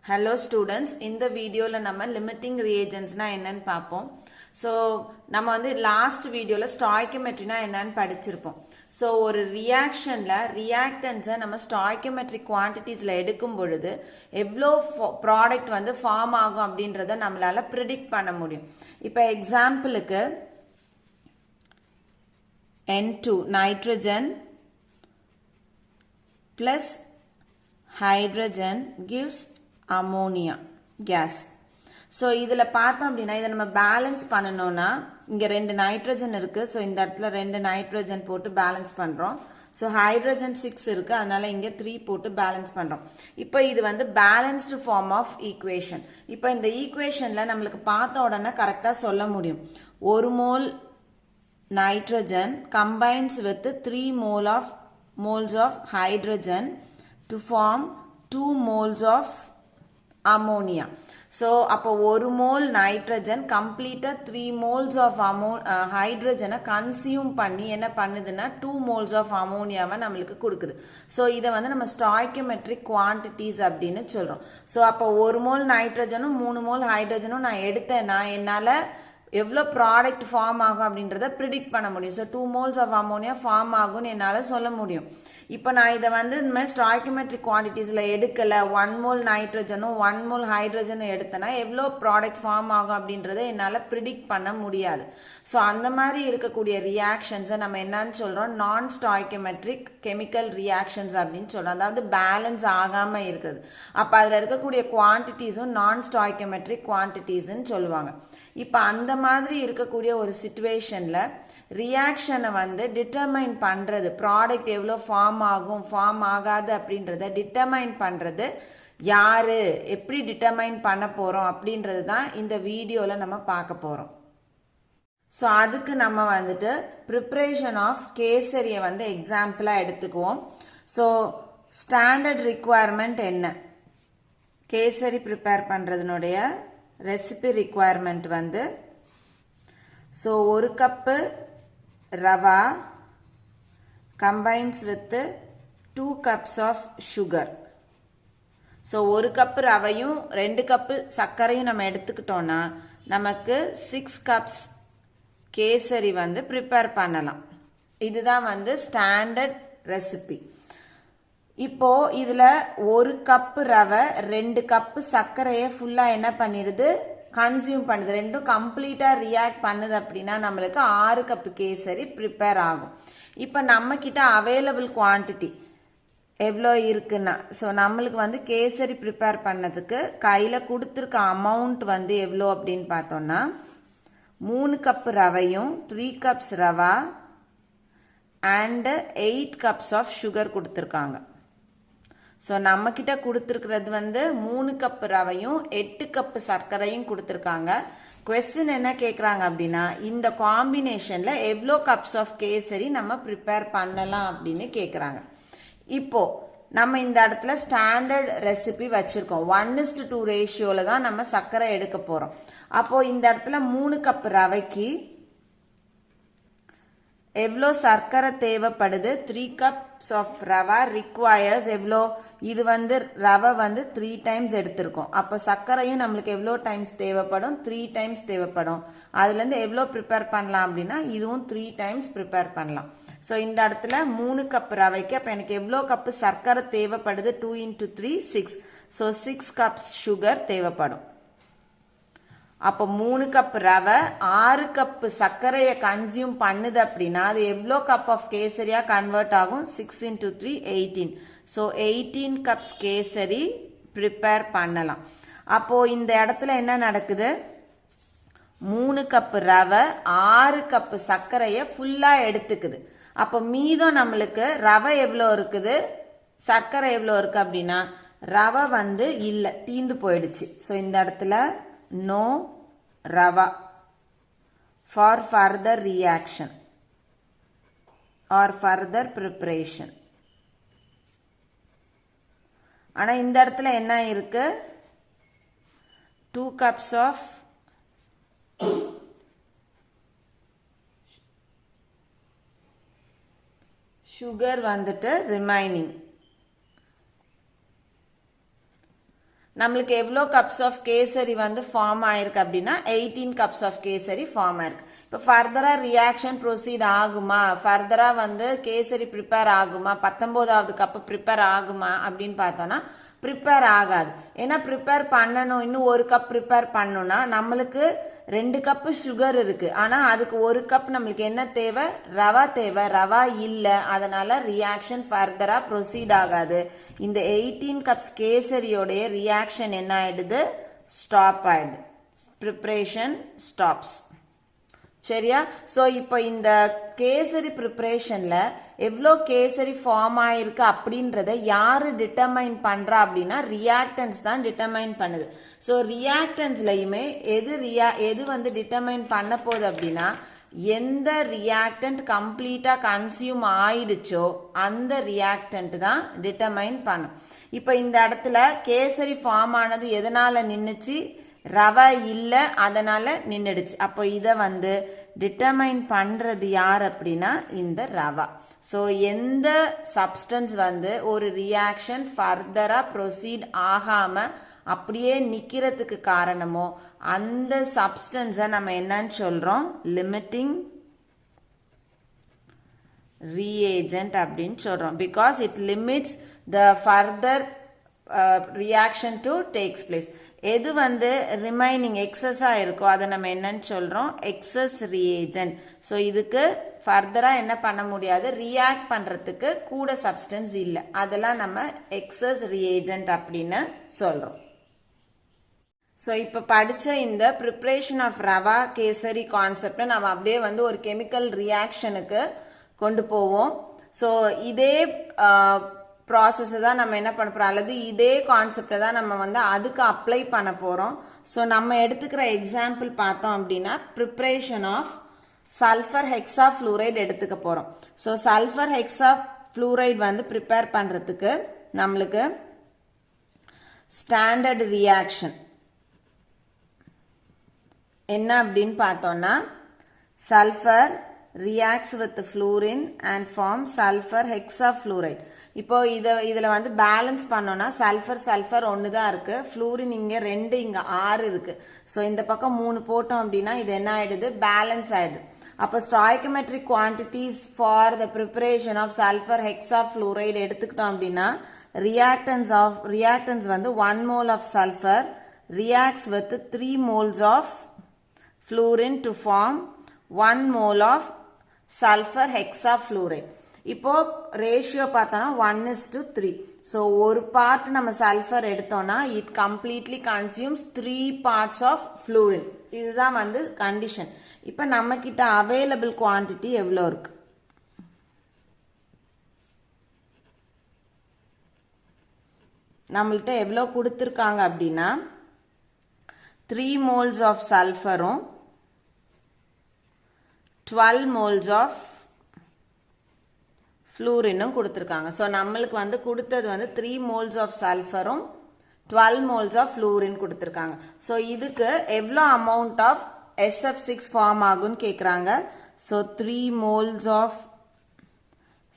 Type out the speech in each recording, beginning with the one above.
Hello students, இந்த வீடியோல நம்ம limiting reagentsனா என்னன்னு பார்ப்போம். So நம்ம வந்து last வீடியோல stoichiometryனா என்னன்னு படிச்சிருப்போம். So ஒரு reactionல reactants நம்ம stoichiometric quantitiesல எடுக்கும் பொழுது எவ்வளோ ப்ராடக்ட் வந்து ஃபார்ம் ஆகும் அப்படின்றத நம்மளால predict பண்ண முடியும். இப்போ எக்ஸாம்பிளுக்கு N2 nitrogen plus hydrogen gives ammonia gas. So இதில் பார்த்தோம் அப்படின்னா இதை நம்ம பேலன்ஸ் பண்ணணும்னா இங்கே 2 நைட்ரஜன் இருக்கு. ஸோ இந்த இடத்துல 2 நைட்ரஜன் போட்டு பேலன்ஸ் பண்ணுறோம். ஸோ ஹைட்ரஜன் 6 இருக்கு, அதனால இங்கே 3 போட்டு பேலன்ஸ் பண்ணுறோம். இப்போ இது வந்து பேலன்ஸ்டு ஃபார்ம் ஆஃப் ஈக்குவேஷன். இப்போ இந்த ஈக்குவேஷனில் நம்மளுக்கு பார்த்த உடனே கரெக்டாக சொல்ல முடியும். 1 mole nitrogen combines with 3 moles of hydrogen to form 2 moles of ammonia. So அப்போ 1 mole nitrogen complete 3 moles of hydrogen consume பண்ணி என்ன பண்ணுதுன்னா 2 moles of ammonia நம்மளுக்கு கொடுக்குது. ஸோ இதை வந்து நம்ம stoichiometric quantities அப்படின்னு சொல்றோம். ஸோ அப்போ 1 mole நைட்ரஜனும் 3 mole ஹைட்ரஜனும் நான் எடுத்தேன்னா என்னால் எவ்வளோ ப்ராடக்ட் ஃபார்ம் ஆகும் அப்படின்றத ப்ரிடிக்ட் பண்ண முடியும். So 2 moles of ammonia form ஆகும்னு என்னால் சொல்ல முடியும். இப்போ நான் இதை வந்து இந்த மாதிரி ஸ்டாய்கியோமெட்ரிக் குவான்டிட்டிஸில் எடுக்கலை, 1 mole நைட்ரஜனும் 1 mole ஹைட்ரஜனும் எடுத்தேன்னா எவ்வளோ ப்ராடக்ட் ஃபார்ம் ஆகும் அப்படின்றத என்னால் ப்ரிடிக்ட் பண்ண முடியாது. ஸோ அந்த மாதிரி இருக்கக்கூடிய ரியாக்ஷன்ஸை நம்ம என்னன்னு சொல்கிறோம், நான் ஸ்டாய்கியோமெட்ரிக் கெமிக்கல் ரியாக்ஷன்ஸ் அப்படின்னு சொல்கிறோம். அதாவது பேலன்ஸ் ஆகாமல் இருக்குது. அப்போ அதில் இருக்கக்கூடிய குவான்டிட்டிஸும் நான் ஸ்டாய்கியோமெட்ரிக் குவான்டிட்டிஸ்ன்னு சொல்லுவாங்க. இப்போ அந்த மாதிரி இருக்கக்கூடிய ஒரு சிச்சுவேஷனில் ரியாக்ஷனை வந்து டிட்டர்மைன் பண்ணுறது, ப்ராடக்ட் எவ்வளோ ஃபார்ம் ஆகும் ஃபார்ம் ஆகாது அப்படின்றத டிட்டர்மைன் பண்ணுறது யாரு, எப்படி டிட்டர்மைன் பண்ண போகிறோம் அப்படின்றது தான் இந்த வீடியோவில் நம்ம பார்க்க போகிறோம். ஸோ அதுக்கு நம்ம வந்துட்டு ப்ரிப்ரேஷன் ஆஃப் கேசரியை வந்து எக்ஸாம்பிளாக எடுத்துக்குவோம். ஸோ ஸ்டாண்டர்ட் ரிக்குவயர்மெண்ட் என்ன, கேசரி ப்ரிப்பேர் பண்ணுறதுனுடைய ரெசிபி ரிக்குவயர்மெண்ட் வந்து, so 1 cup rava combines with 2 cups of sugar. So 1 cup ரவையும் 2 கப்பு சர்க்கரையும் நம்ம எடுத்துக்கிட்டோம்னா நமக்கு 6 cups கேசரி வந்து ப்ரிப்பேர் பண்ணலாம். இதுதான் வந்து ஸ்டாண்டர்ட் ரெசிபி. இப்போ இதில் 1 கப்பு ரவை 2 கப்பு சர்க்கரையை ஃபுல்லாக என்ன பண்ணிடுது, கன்சியூம் பண்ணுது. ரெண்டும் கம்ப்ளீட்டாக ரியாக்ட் பண்ணுது அப்படின்னா நம்மளுக்கு 6 கப்பு கேசரி ப்ரிப்பேர் ஆகும். இப்போ நம்மக்கிட்ட அவைலபிள் குவான்டிட்டி எவ்வளோ இருக்குன்னா, ஸோ நம்மளுக்கு வந்து கேசரி ப்ரிப்பேர் பண்ணதுக்கு கையில் கொடுத்துருக்க அமௌண்ட் வந்து எவ்வளோ அப்படின்னு பார்த்தோம்னா 3 கப்பு ரவையும் 3 cups rava and 8 cups of sugar கொடுத்துருக்காங்க. ஸோ நம்மக்கிட்ட கொடுத்துருக்கிறது வந்து 3 கப்பு ரவையும் 8 கப்பு சர்க்கரையும் கொடுத்துருக்காங்க. கொஸ்டின் என்ன கேட்குறாங்க அப்படின்னா இந்த காம்பினேஷனில் எவ்வளோ கப்ஸ் ஆஃப் கேசரி நம்ம ப்ரிப்பேர் பண்ணலாம் அப்படின்னு கேட்குறாங்க. இப்போ நம்ம இந்த இடத்துல ஸ்டாண்டர்ட் ரெசிபி வச்சுருக்கோம். 1:2 ரேஷியோவில் தான் நம்ம சர்க்கரை எடுக்க போகிறோம். அப்போது இந்த இடத்துல 3 கப்பு ரவைக்கு எவ்வளோ சர்க்கரை தேவைப்படுது, 3 cups ஆஃப் ரவா ரிக்வயர்ஸ் எவ்வளோ, இது வந்து ரவை வந்து 3 times எடுத்திருக்கோம். அப்போ சர்க்கரையும் நம்மளுக்கு எவ்வளோ டைம்ஸ் தேவைப்படும், 3 times தேவைப்படும். அதுலேருந்து எவ்வளோ ப்ரிப்பேர் பண்ணலாம் அப்படின்னா இதுவும் 3 times ப்ரிப்பேர் பண்ணலாம். ஸோ இந்த இடத்துல 3 கப் ரவைக்கு அப்போ எனக்கு எவ்வளோ கப்பு சர்க்கரை தேவைப்படுது, 2 into 3 6. ஸோ 6 cups சுகர் தேவைப்படும். அப்போ 3 கப் ரவை 6 கப்பு சர்க்கரையை கன்சியூம் பண்ணுது அப்படின்னா அது எவ்வளோ கப் ஆஃப் கேசரியா கன்வெர்ட் ஆகும், 6 into 3 18. So 18 cups kesari prepare பண்ணலாம். அப்போ இந்த இடத்துல என்ன நடக்குது, 3 கப்பு ரவை 6 கப்பு சர்க்கரையை ஃபுல்லாக எடுத்துக்குது. அப்போ மீதம் நம்மளுக்கு ரவை எவ்வளோ இருக்குது, சர்க்கரை எவ்வளோ இருக்கு அப்படின்னா ரவை வந்து இல்லை, தீந்து போயிடுச்சு. ஸோ இந்த இடத்துல no rava for further reaction or further preparation. ஆனா இந்த இடத்துல என்ன இருக்கு, 2 cups of sugar வந்துட்டு ரிமைனிங். நம்மளுக்கு எவ்வளோ கப்ஸ் ஆஃப் கேசரி வந்து ஃபார்ம் ஆயிருக்கு அப்படின்னா 18 கப்ஸ் ஆஃப் கேசரி ஃபார்ம் ஆயிருக்கு. இப்போ ஃபர்தரா ரியாக்ஷன் ப்ரொசீட் ஆகுமா, ஃபர்தரா வந்து கேசரி ப்ரிப்பேர் ஆகுமா, 19வது கப் ப்ரிப்பேர் ஆகுமா அப்படின்னு பார்த்தோம்னா ப்ரிப்பேர் ஆகாது. ஏன்னா ப்ரிப்பேர் பண்ணணும், இன்னும் 1 கப் ப்ரிப்பேர் பண்ணணும்னா நம்மளுக்கு 2 கப்பு சுகர் இருக்கு. ஆனா அதுக்கு 1 கப் நம்மளுக்கு என்ன தேவை, ரவா தேவை. ரவா இல்ல, அதனால ரியாக்ஷன் ஃபர்தரா ப்ரொசீட் ஆகாது. இந்த 18 கப்ஸ் கேசரியோடைய ரியாக்ஷன் என்ன ஆயிடுது, ஸ்டாப் ஆயிடுது. Preparation stops. சரியா? ஸோ இப்போ இந்த கேசரி ப்ரிப்பரேஷன்ல எவ்வளோ கேசரி ஃபார்ம் ஆயிருக்கு அப்படின்றத யாரு டிட்டர்மைன் பண்றா அப்படின்னா ரியாக்டன்ஸ் தான் டிட்டர்மைன் பண்ணுது. ஸோ ரியாக்டன்ஸ்லயுமே எது வந்து டிட்டர்மைன் பண்ண போகுது அப்படின்னா எந்த ரியாக்டன்ட் கம்ப்ளீட்டா கன்சியூம் ஆயிடுச்சோ அந்த ரியாக்டன்ட் தான் டிட்டர்மைன் பண்ணும். இப்போ இந்த இடத்துல கேசரி ஃபார்ம் ஆனது எதனால நின்னுச்சு, ரவை இல்ல, அதனால நின்னுடுச்சு. அப்போ இதை வந்து டிட்டர்மைன் பண்றது யார் அப்படின்னா இந்த ரவா. ஸோ எந்த சப்ஸ்டன்ஸ் வந்து ஒரு ரியாக்ஷன் ஃபர்தரா ப்ரொசீட் ஆகாம அப்படியே நிக்கிறதுக்கு காரணமோ அந்த சப்ஸ்டன்ஸை நம்ம என்னன்னு சொல்றோம், லிமிட்டிங் reagent அப்படின்னு சொல்றோம். Because it limits the further reaction to takes place. எது வந்து ரிமைனிங் எக்ஸஸா இருக்கோ அதை நம்ம என்னன்னு சொல்றோம், எக்ஸஸ் ரியேஜென்ட். ஸோ இதுக்கு ஃபர்தரா என்ன பண்ண முடியாது, ரியாக்ட் பண்றதுக்கு கூட சப்ஸ்டன்ஸ் இல்லை, அதெல்லாம் நம்ம எக்ஸஸ் ரியேஜென்ட் அப்படின்னு சொல்றோம். ஸோ இப்போ படிச்ச இந்த ப்ரிப்ரேஷன் ஆஃப் ரவா கேசரி கான்செப்டை நம்ம அப்படியே வந்து ஒரு கெமிக்கல் ரியாக்ஷனுக்கு கொண்டு போவோம். ஸோ இதே ப்ராசஸ் தான் நம்ம என்ன பண்ண போறோம், அல்லது இதே கான்செப்டை தான் நம்ம வந்து அதுக்கு அப்ளை பண்ண போறோம். ஸோ நம்ம எடுத்துக்கிற எக்ஸாம்பிள் பார்த்தோம் அப்படின்னா preparation of sulphur hexafluoride எடுத்துக்க போறோம். ஸோ சல்ஃபர் ஹெக்ஸா ஃப்ளூரைடு வந்து ப்ரிப்பேர் பண்றதுக்கு நம்மளுக்கு ஸ்டாண்டர்ட் ரியாக்ஷன் என்ன அப்படின்னு பார்த்தோம்னா sulphur reacts with fluorine and forms sulfur hexafluoride. இப்போ இதுல வந்து பேலன்ஸ் பண்ணோம்னா சல்ஃபர் ஒன்று தான் இருக்கு, ஃப்ளூரின் இங்க 2 இங்க 6 இருக்கு. ஸோ இந்த பக்கம் 3 போட்டோம் அப்படின்னா இது என்ன ஆயிடுது, பேலன்ஸ் ஆயிடுது. அப்போ stoichiometric quantities for the preparation of sulphur hexafluoride எடுத்துக்கிட்டோம் அப்படின்னா ரியாக்டன்ஸ் வந்து 1 mole of sulfur reacts with 3 moles of fluorine to form 1 mole of sulfur hexafluoride. இப்போ ரேஷியோ பார்த்தோம்னா 1:3. ஸோ ஒரு பார்ட் நம்ம சல்ஃபர் எடுத்தோம்னா it completely consumes 3 parts of fluorine. இதுதான் வந்து கண்டிஷன். இப்போ நம்ம கிட்ட அவைலபிள் குவான்டிட்டி எவ்வளோ இருக்கு, நம்மள்கிட்ட எவ்வளோ கொடுத்துருக்காங்க அப்படின்னா 3 moles ஆஃப் சல்ஃபரும் 12 moles ஆஃப் ஃப்ளூரினும் கொடுத்துருக்காங்க. ஸோ நம்மளுக்கு வந்து கொடுத்தது வந்து 3 moles ஆஃப் சல்ஃபரும் 12 moles ஆஃப் ஃப்ளூரின் கொடுத்துருக்காங்க. ஸோ இதுக்கு எவ்வளோ அமௌண்ட் ஆஃப் SF6 ஃபார்ம் ஆகும்னு கேட்குறாங்க. ஸோ 3 moles ஆஃப்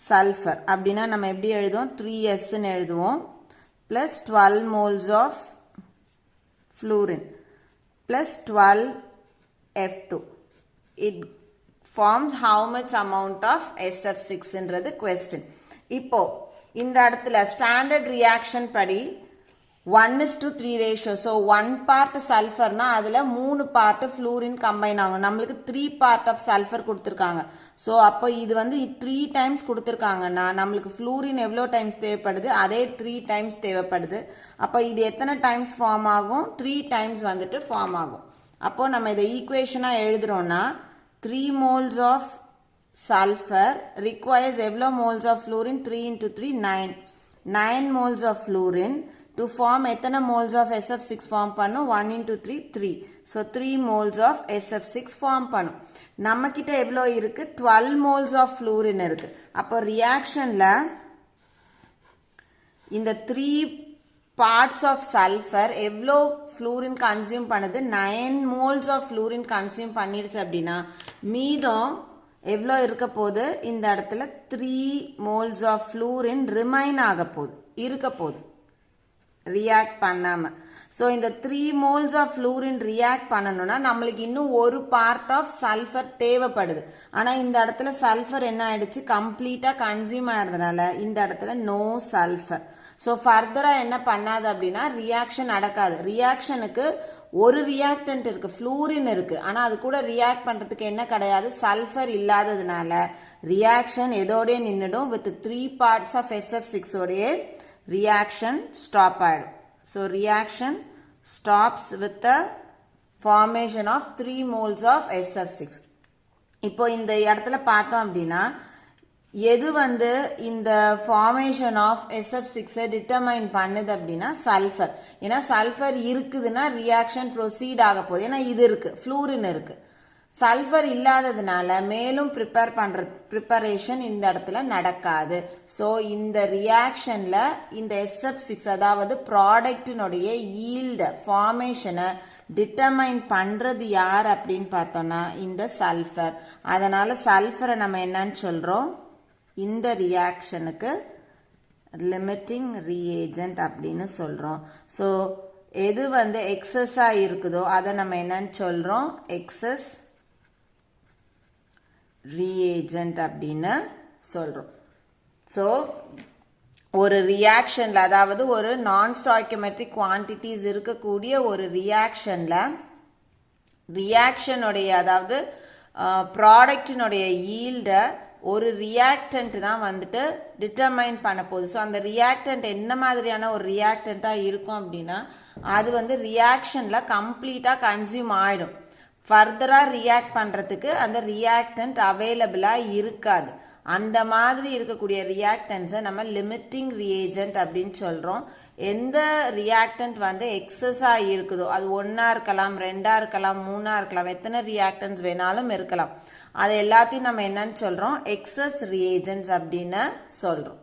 சல்ஃபர் அப்படின்னா நம்ம எப்படி எழுதுவோம், 3Sன்னு எழுதுவோம், plus 12 moles of fluorine plus 12F2. It forms how much amount of SF6 ன்றது question. இப்போ இந்த இடத்துல ஸ்டாண்டர்ட் ரியாக்ஷன் படி 1:3 ரேஷியோ. ஸோ 1 part சல்ஃபர்னா அதில் 3 part ஃப்ளூரின் கம்பைன் ஆகும். நம்மளுக்கு 3 part ஆஃப் சல்ஃபர் கொடுத்துருக்காங்க. ஸோ அப்போ இது வந்து 3 times கொடுத்துருக்காங்கன்னா நம்மளுக்கு ஃப்ளூரின் எவ்வளோ டைம்ஸ் தேவைப்படுது, அதே 3 times தேவைப்படுது. அப்போ இது எத்தனை டைம்ஸ் ஃபார்ம் ஆகும், 3 times வந்துட்டு ஃபார்ம் ஆகும். அப்போ நம்ம இதை ஈக்குவேஷனாக எழுதுறோம்னா 3 moles of sulfur requires எவ்வளோ moles of fluorine, 3 into 3 9. 9 moles of fluorine to form எத்தனை moles of SF6 form பண்ணும், 1 into 3 3. So 3 moles of SF6 form பண்ணும். நம்ம கிட்ட எவ்வளோ இருக்கு, 12 moles of fluorine இருக்கு. அப்போ ரியாக்ஷன்ல இந்த 3 parts of sulfur எவ்வளோ ஃப்ளூரின் கன்சியூம் பண்ணுது, 9 moles ஆஃப் ஃப்ளூரின் கன்சியூம் பண்ணிடுச்சு அப்படின்னா மீதம் எவ்வளோ இருக்க போகுது, இந்த இடத்துல 3 moles ஆஃப் ஃப்ளூரின் ரிமைன் ஆக போகுது, இருக்க போகுது ரியாக்ட் பண்ணாம. ஸோ இந்த 3 moles ஆஃப் ஃப்ளூரின் ரியாக்ட் பண்ணணும்னா நம்மளுக்கு இன்னும் ஒரு பார்ட் ஆஃப் சல்ஃபர் தேவைப்படுது. ஆனால் இந்த இடத்துல சல்ஃபர் என்ன ஆயிடுச்சு, கம்ப்ளீட்டாக கன்சியூம் ஆகிறதுனால இந்த இடத்துல நோ சல்ஃபர். ஸோ ஃபர்தராக என்ன பண்ணாது அப்படின்னா ரியாக்ஷன் நடக்காது. ரியாக்ஷனுக்கு ஒரு ரியாக்டன்ட் இருக்கு, ஃப்ளூரின் இருக்கு, ஆனால் அது கூட ரியாக்ட் பண்ணுறதுக்கு என்ன கிடையாது, சல்ஃபர் இல்லாததுனால ரியாக்ஷன் எதோடய நின்றுடும், வித் 3 parts ஆஃப் SF6 உடைய ரியாக்ஷன் ஸ்டாப் ஆகிடும். So reaction stops with the formation of 3 moles of SF6. இப்போ இந்த இடத்துல பார்த்தோம் அப்படின்னா எது வந்து இந்த ஃபார்மேஷன் ஆஃப் SF6 டிட்டர்மைன் பண்ணுது அப்படின்னா சல்ஃபர். ஏன்னா சல்ஃபர் இருக்குதுன்னா ரியாக்ஷன் ப்ரொசீட் ஆக போகுது. ஏன்னா இது இருக்கு, ஃப்ளூரின் இருக்கு. சல்ஃபர் இல்லாததுனால மேலும் ப்ரிப்பரேஷன் இந்த இடத்துல நடக்காது. ஸோ இந்த ரியாக்ஷன்ல இந்த SF6 அதாவது ப்ராடக்டினுடைய ஈல்ட ஃபார்மேஷனை டிட்டர்மைன் பண்றது யார் அப்படின்னு பார்த்தோம்னா இந்த சல்ஃபர். அதனால சல்ஃபரை நம்ம என்னன்னு சொல்றோம், இந்த ரியாக்ஷனுக்கு லிமிட்டிங் ரியேஜென்ட் அப்படின்னு சொல்றோம். ஸோ எது வந்து எக்ஸஸா இருக்குதோ அதை நம்ம என்னன்னு சொல்றோம், எக்ஸஸ் ரியேஜென்ட் அப்படின்னு சொல்றோம். ஸோ ஒரு ரியாக்ஷன்ல அதாவது ஒரு நான் ஸ்டாய்கியோமெட்ரிக் குவான்டிட்டிஸ் இருக்கக்கூடிய ஒரு ரியாக்ஷன்ல ரியாக்ஷனுடைய அதாவது ப்ராடக்டினுடைய ஈல்ட ஒரு ரியாக்டன்ட் தான் வந்துட்டு டிட்டர்மைன் பண்ண போகுது. ஸோ அந்த ரியாக்டன்ட் என்ன மாதிரியான ஒரு ரியாக்டண்ட்டாக இருக்கும் அப்படின்னா அது வந்து ரியாக்ஷனில் கம்ப்ளீட்டாக கன்சியூம் ஆகிடும். ஃபர்தராக ரியாக்ட் பண்ணுறதுக்கு அந்த ரியாக்டன்ட் அவைலபிளாக இருக்காது. அந்த மாதிரி இருக்கக்கூடிய ரியாக்டன்ஸை நம்ம லிமிட்டிங் ரியேஜென்ட் அப்படின்னு சொல்கிறோம். எந்த ரியாக்டன்ட் வந்து எக்ஸஸாக இருக்குதோ அது 1 இருக்கலாம், 2 இருக்கலாம், 3 இருக்கலாம், எத்தனை ரியாக்டன்ஸ் வேணாலும் இருக்கலாம். அது எல்லாத்தையும் நம்ம என்னன்னு சொல்கிறோம், எக்ஸஸ் ரியேஜென்ட்ஸ் அப்படின்னு சொல்கிறோம்.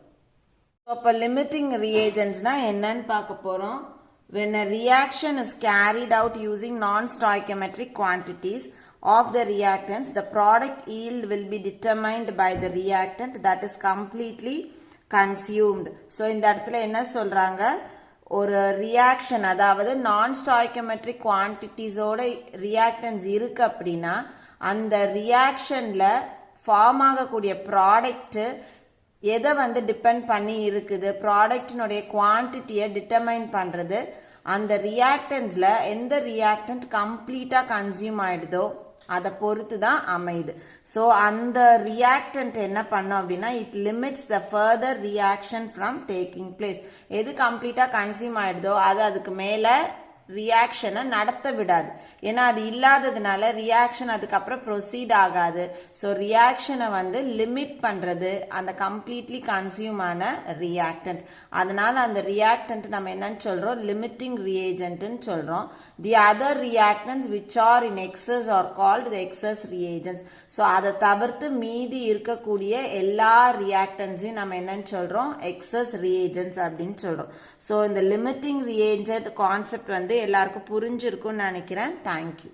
இப்போ லிமிட்டிங் ரியேஜென்ட்ஸ்னா என்னன்னு பார்க்க போகிறோம். When a reaction is carried out using non-stoichiometric quantities of the reactants, the product yield will be determined by the reactant that is completely consumed. So இந்த இடத்துல என்ன சொல்றாங்க, ஒரு ரியாக்ஷன் அதாவது நான் ஸ்டாய்கியோமெட்ரிக் குவான்டிட்டிஸோட ரியாக்டன்ஸ் இருக்கு அப்படின்னா அந்த ரியாக்ஷன்ல ஃபார்ம் ஆகக்கூடிய ப்ராடக்ட் எதை வந்து டிபெண்ட் பண்ணி இருக்குது, ப்ராடக்டினுடைய குவான்டிட்டியை டிட்டர்மைன் பண்ணுறது அந்த ரியாக்டன்ஸில் எந்த ரியாக்டன்ட் கம்ப்ளீட்டாக கன்சியூம் ஆகிடுதோ அதை பொறுத்து தான் அமையுது. ஸோ அந்த ரியாக்டன்ட் என்ன பண்ணோம் அப்படின்னா it limits the further reaction from taking place. எது கம்ப்ளீட்டாக கன்சியூம் ஆகிடுதோ அது அதுக்கு மேலே ரியாக்ஷனை நடத்த விடாது. ஏன்னா அது இல்லாததுனால ரியாக்ஷன் அதுக்கப்புறம் ப்ரொசீட் ஆகாது. ஸோ ரியாக்ஷனை வந்து லிமிட் பண்ணுறது அந்த கம்ப்ளீட்லி கன்சியூம் ஆன ரியாக்டன்ட். அதனால அந்த ரியாக்டன்ட் நம்ம என்னன்னு சொல்கிறோம், லிமிட்டிங் ரியேஜென்ட்னு சொல்கிறோம். The other reactants which are in excess are called the excess reagents. So அதை தவிர்த்து மீதி இருக்கக்கூடிய எல்லா ரியாக்டன்ஸையும் நம்ம என்னன்னு சொல்கிறோம், எக்ஸஸ் ரியேஜென்ட்ஸ் அப்படின்னு சொல்கிறோம். ஸோ இந்த லிமிட்டிங் ரியேஜென்ட் கான்செப்ட் வந்து எல்லாருக்கும் புரிஞ்சிருக்கும்னு நினைக்கிறேன். தேங்க்யூ.